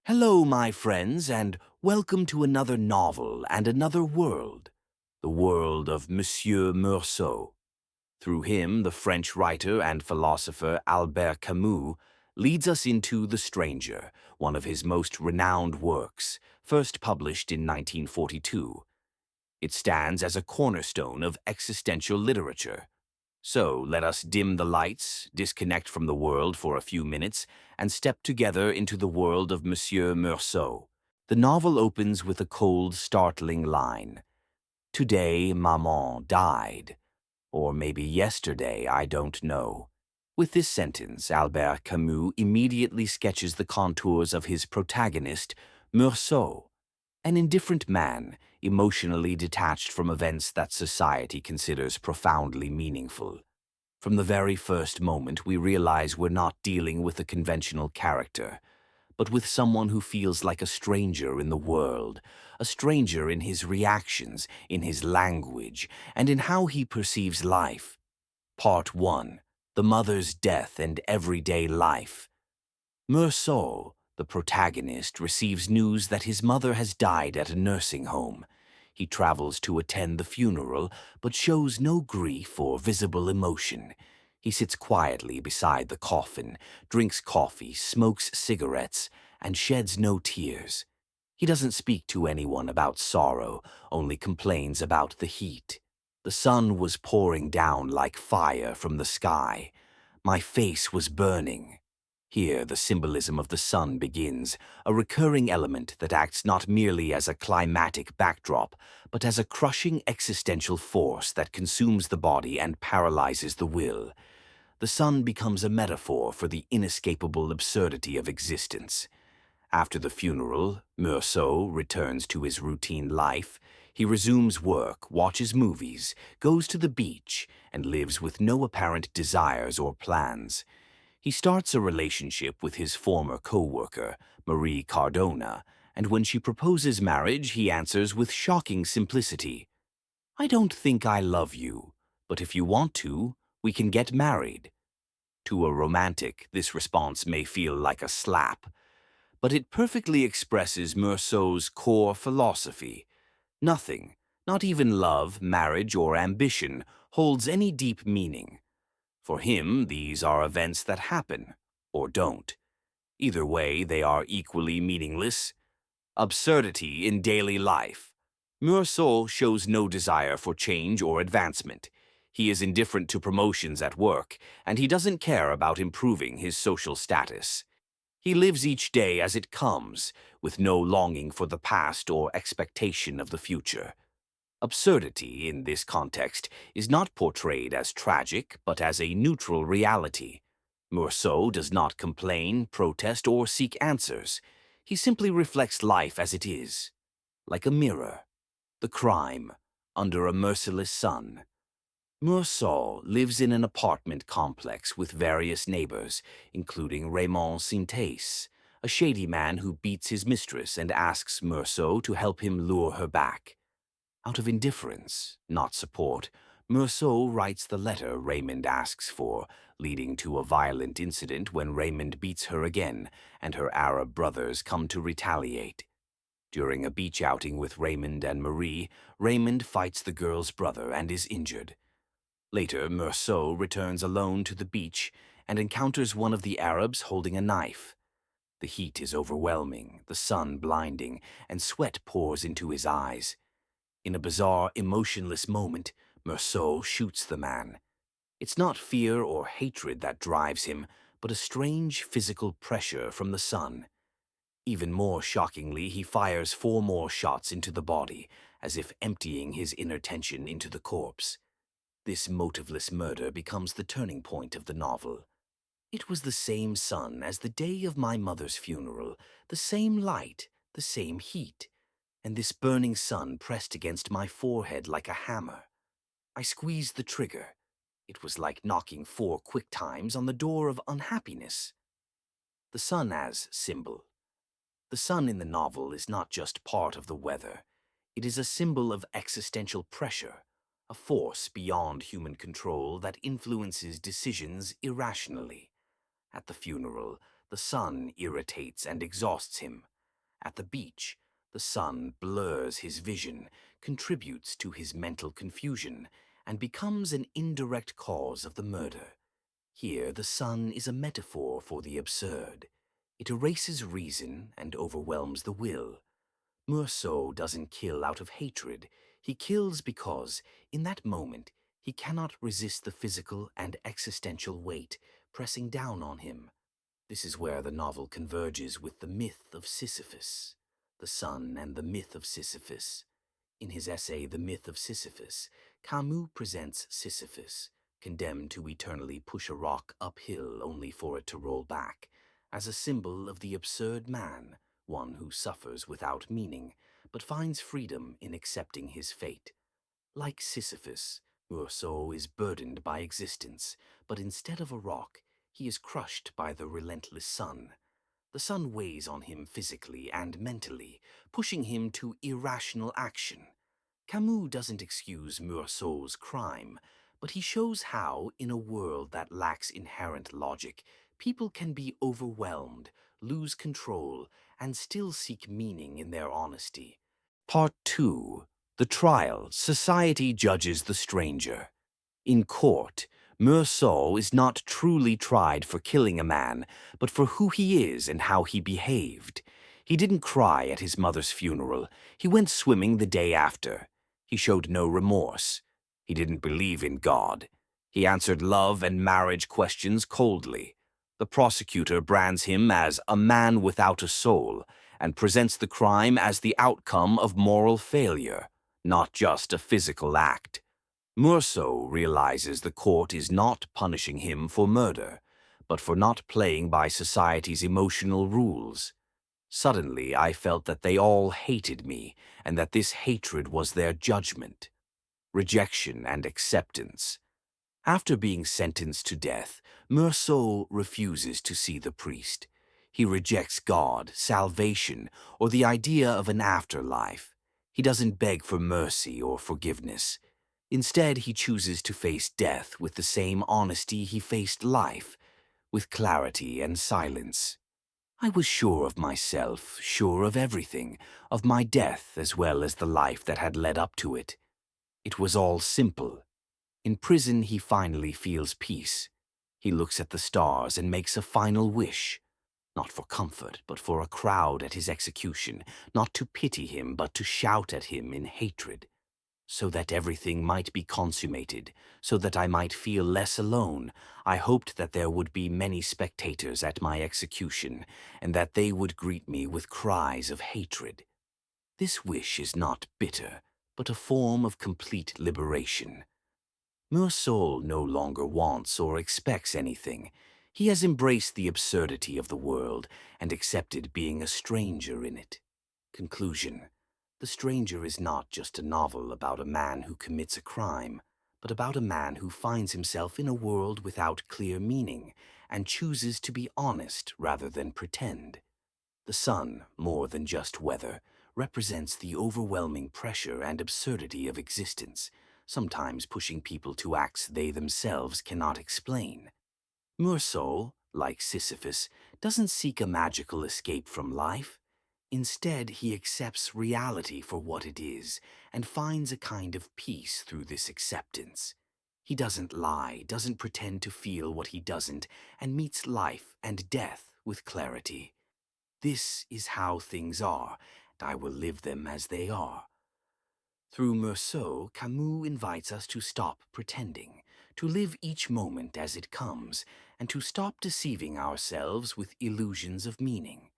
Hello, my friends, and welcome to another novel and another world, the world of Monsieur Meursault. Through him, the French writer and philosopher Albert Camus leads us into The Stranger, one of his most renowned works, first published in 1942. It stands as a cornerstone of existential literature. So let us dim the lights, disconnect from the world for a few minutes, and step together into the world of Monsieur Meursault. The novel opens with a cold, startling line. Today, Maman died. Or maybe yesterday, I don't know. With this sentence, Albert Camus immediately sketches the contours of his protagonist, Meursault, an indifferent man, emotionally detached from events that society considers profoundly meaningful. From the very first moment, we realize we're not dealing with a conventional character, but with someone who feels like a stranger in the world, a stranger in his reactions, in his language, and in how he perceives life. Part 1. The Mother's Death and Everyday Life. Meursault, the protagonist, receives news that his mother has died at a nursing home. He travels to attend the funeral, but shows no grief or visible emotion. He sits quietly beside the coffin, drinks coffee, smokes cigarettes, and sheds no tears. He doesn't speak to anyone about sorrow, only complains about the heat. The sun was pouring down like fire from the sky. My face was burning. Here, the symbolism of the sun begins, a recurring element that acts not merely as a climatic backdrop, but as a crushing existential force that consumes the body and paralyzes the will. The sun becomes a metaphor for the inescapable absurdity of existence. After the funeral, Meursault returns to his routine life. He resumes work, watches movies, goes to the beach, and lives with no apparent desires or plans. He starts a relationship with his former co-worker, Marie Cardona, and when she proposes marriage, he answers with shocking simplicity, "I don't think I love you, but if you want to, we can get married." To a romantic, this response may feel like a slap, but it perfectly expresses Meursault's core philosophy. Nothing, not even love, marriage, or ambition, holds any deep meaning. For him, these are events that happen, or don't. Either way, they are equally meaningless. Absurdity in daily life. Meursault shows no desire for change or advancement. He is indifferent to promotions at work, and he doesn't care about improving his social status. He lives each day as it comes, with no longing for the past or expectation of the future. Absurdity, in this context, is not portrayed as tragic, but as a neutral reality. Meursault does not complain, protest, or seek answers. He simply reflects life as it is, like a mirror. The crime, under a merciless sun. Meursault lives in an apartment complex with various neighbors, including Raymond Sintes, a shady man who beats his mistress and asks Meursault to help him lure her back. Out of indifference, not support, Meursault writes the letter Raymond asks for, leading to a violent incident when Raymond beats her again and her Arab brothers come to retaliate. During a beach outing with Raymond and Marie, Raymond fights the girl's brother and is injured. Later, Meursault returns alone to the beach and encounters one of the Arabs holding a knife. The heat is overwhelming, the sun blinding, and sweat pours into his eyes. In a bizarre, emotionless moment, Meursault shoots the man. It's not fear or hatred that drives him, but a strange physical pressure from the sun. Even more shockingly, he fires 4 more shots into the body, as if emptying his inner tension into the corpse. This motiveless murder becomes the turning point of the novel. It was the same sun as the day of my mother's funeral, the same light, the same heat, and this burning sun pressed against my forehead like a hammer. I squeezed the trigger. It was like knocking 4 quick times on the door of unhappiness. The sun as symbol. The sun in the novel is not just part of the weather. It is a symbol of existential pressure, a force beyond human control that influences decisions irrationally. At the funeral, the sun irritates and exhausts him. At the beach, the sun blurs his vision, contributes to his mental confusion, and becomes an indirect cause of the murder. Here, the sun is a metaphor for the absurd. It erases reason and overwhelms the will. Meursault doesn't kill out of hatred. He kills because, in that moment, he cannot resist the physical and existential weight pressing down on him. This is where the novel converges with the myth of Sisyphus, the sun and the myth of Sisyphus. In his essay, The Myth of Sisyphus, Camus presents Sisyphus, condemned to eternally push a rock uphill only for it to roll back, as a symbol of the absurd man, one who suffers without meaning, but finds freedom in accepting his fate. Like Sisyphus, Meursault is burdened by existence, but instead of a rock, he is crushed by the relentless sun. The sun weighs on him physically and mentally, pushing him to irrational action. Camus doesn't excuse Meursault's crime, but he shows how, in a world that lacks inherent logic, people can be overwhelmed, lose control, and still seek meaning in their honesty. Part 2. The Trial. Society judges the stranger. In court, Meursault is not truly tried for killing a man, but for who he is and how he behaved. He didn't cry at his mother's funeral. He went swimming the day after. He showed no remorse. He didn't believe in God. He answered love and marriage questions coldly. The prosecutor brands him as a man without a soul and presents the crime as the outcome of moral failure, not just a physical act. Meursault realizes the court is not punishing him for murder, but for not playing by society's emotional rules. Suddenly, I felt that they all hated me, and that this hatred was their judgment. Rejection and acceptance. After being sentenced to death, Meursault refuses to see the priest. He rejects God, salvation, or the idea of an afterlife. He doesn't beg for mercy or forgiveness. Instead, he chooses to face death with the same honesty he faced life, with clarity and silence. I was sure of myself, sure of everything, of my death as well as the life that had led up to it. It was all simple. In prison, he finally feels peace. He looks at the stars and makes a final wish, not for comfort, but for a crowd at his execution, not to pity him, but to shout at him in hatred. So that everything might be consummated, so that I might feel less alone, I hoped that there would be many spectators at my execution, and that they would greet me with cries of hatred. This wish is not bitter, but a form of complete liberation. Meursault no longer wants or expects anything. He has embraced the absurdity of the world and accepted being a stranger in it. Conclusion. The Stranger is not just a novel about a man who commits a crime, but about a man who finds himself in a world without clear meaning and chooses to be honest rather than pretend. The sun, more than just weather, represents the overwhelming pressure and absurdity of existence, sometimes pushing people to acts they themselves cannot explain. Meursault, like Sisyphus, doesn't seek a magical escape from life. Instead, he accepts reality for what it is and finds a kind of peace through this acceptance. He doesn't lie, doesn't pretend to feel what he doesn't, and meets life and death with clarity. This is how things are, and I will live them as they are. Through Meursault, Camus invites us to stop pretending, to live each moment as it comes, and to stop deceiving ourselves with illusions of meaning.